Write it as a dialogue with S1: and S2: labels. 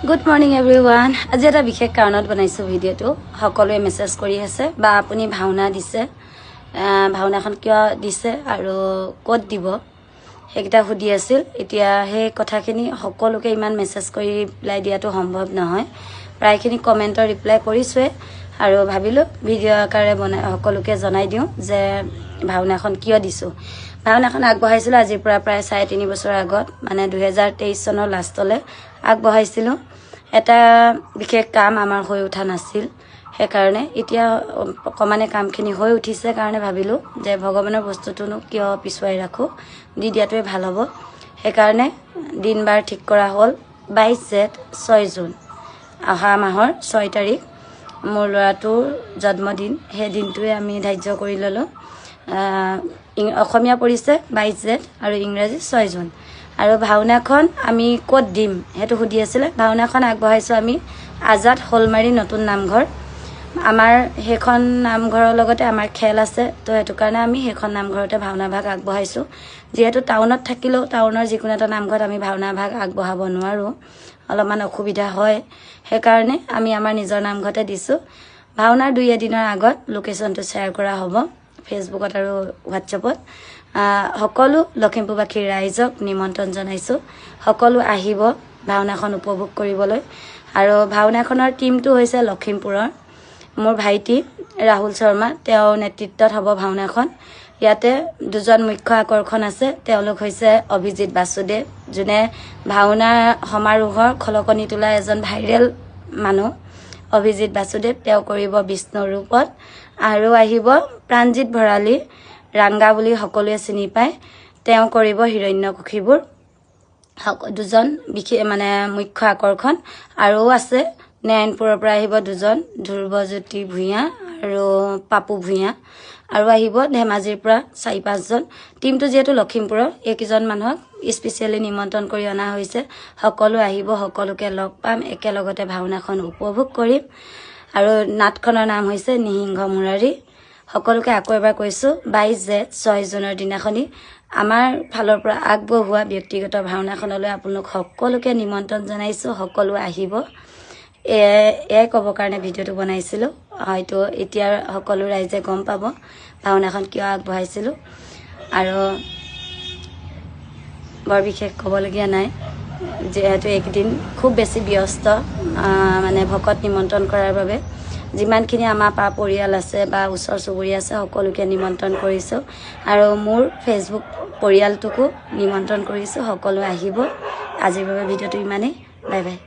S1: Good morning everyone. আজি এটা বিশেষ কাৰণত বনাইছো ভিডিওটো সকলোৱে মেসেজ কৰি আছে বা আপুনি ভাওনা দিছে ভাওনাখন কিয় দিছে আৰু ক'ত দিব হেকিটা হুদি আছিল এতিয়া হে কথাখিনি সকলোকে ইমান মেসেজ কৰি ৰিপ্লাই দিয়াটো সম্ভৱ নহয় প্ৰায়খিনি কমেন্টৰ ৰিপ্লাই কৰিছোৱে আৰু ভাবিলো ভিডিও আকাৰে বনাই সকলোকে জনাই দিও যে ভাওনাখন কিয় দিছো ভাওনাখন আগবঢ়াইছিল আজিৰ পৰা প্ৰায় 3.5 বছৰ আগত মানে 2023 চনৰ লাষ্টলে আগবঢ়াইছিলো এটা বিশেষ কাম আমাৰ হৈ উঠা নাছিল হে কাৰণে এতিয়া কমানে কামখিনি হৈ উঠিছে কাৰণে ভাবিলো যে ভগৱানৰ বস্তুটোনো কিয় পিছুৱাই ৰাখো দি দিয়াটোৱে ভাল হ'ব হে কাৰণে দিনবাৰ ঠিক কৰা হ'ল 22 জেঠ 6 জুন আহা মাহৰ 6 তাৰিখ মোৰ ল'ৰাটোৰ জন্মদিন হে দিনটোৱে আমি ধাৰ্য কৰি ললো অসমীয়া পৰিছে 22 জেঠ আৰু ইংৰাজী 6 জুন আৰু ভাওনাখন আমি ক'ত দিম হেতু হুদি আছিল ভাওনাখন আগবঢ়াইছো আমি আজাদ হলমাৰী নতুন নামঘৰ আমাৰ হেখন নামঘৰৰ লগতে আমাৰ খেল আছে তো হেতু কাৰণে আমি হেখন নামঘৰতে ভাওনা ভাগ আগবঢ়াইছো যেহেতু টাউনত থাকিলেও টাউনৰ যিকোনো এটা নামঘৰত আমি ভাওনা ভাগ আগবঢ়াব নোৱাৰো অলপমান অসুবিধা হয় হে কাৰণে আমি আমাৰ নিজৰ নামঘৰতে দিছো ভাওনাৰ 2 এদিনৰ আগত লোকেশনটো শ্বেয়াৰ কৰা হ'ব ফেসবুকত আৰু হোৱাটছএপত সকলো লখিমপুৰবাসী ৰাইজক নিমন্ত্ৰণ জনাইছো সকলো আহিব ভাওনাখন উপভোগ কৰিবলৈ আৰু ভাওনাখনৰ টিমটো হৈছে লখিমপুৰৰ মোৰ ভাইটি ৰাহুল শৰ্মা তেওঁ নেতৃত্বত হ'ব ভাওনাখন ইয়াতে দুজন মুখ্য আকৰ্ষণ আছে তেওঁলোক হৈছে অভিজিত বাসুদেৱ যোনে ভাওনা সমাৰোহৰ খলকনি তোলা এজন ভাইৰেল মানুহ অভিজিত বাসুদেৱ তেওঁ কৰিব বিষ্ণু ৰূপত আৰু আহিব প্ৰাণজিত ভৰালী ৰাংগা বুলি সকলোৱে চিনি পায় তেওঁ কৰিব হিৰণ্যকশিপুৰ দুজন বিশেষ মানে মুখ্য আকৰ্ষণ আৰু আছে নাৰায়ণপুৰৰ পৰা আহিব দুজন ধ্ৰুৱজ্যোতি ভূঞা আৰু পাপু ভূঞা আৰু আহিব ধেমাজিৰ পৰা 4-5 জন টিমটো যেহেতু লখিমপুৰৰ একজন মানুহক স্পেশালি নিমন্ত্ৰণ কৰি অনা হৈছে সকলো আহিব সকলোকে লগ পাম একেলগতে ভাওনাখন উপভোগ কৰিম আৰু নাটখনৰ নাম হৈছে নিহিংগ মুৰাৰী সকলোকে আকৌ এবাৰ কৈছো 22 জেঠ 6 জুনৰ দিনাখনি আমাৰ ফালৰ পৰা আগবঢ়োৱা ব্যক্তিগত ভাওনাখনলৈ আপোনালোক সকলোকে নিমন্ত্ৰণ জনাইছো সকলো আহিব এই ক'ব কাৰণে ভিডিওটো বনাইছিলো হয়তো এতিয়া সকলো ৰাইজে গম পাব ভাওনাখন কিয় আগবঢ়াইছিলো আৰু বৰ বিশেষ ক'বলগীয়া নাই যেহেতু একদিন খুব বেছি ব্যস্ত মানে ভকত নিমন্ত্ৰণ কৰাৰ বাবে যিমানখিনি আমাৰ পৰিয়াল আছে বা ওচৰ চুবুৰীয়া আছে সকলোকে নিমন্ত্ৰণ কৰিছো আৰু মোৰ ফেসবুক পৰিয়ালটোকো নিমন্ত্ৰণ কৰিছো সকলো আহিব আজিৰ বাবে ভিডিওটো ইমানেই বাই বাই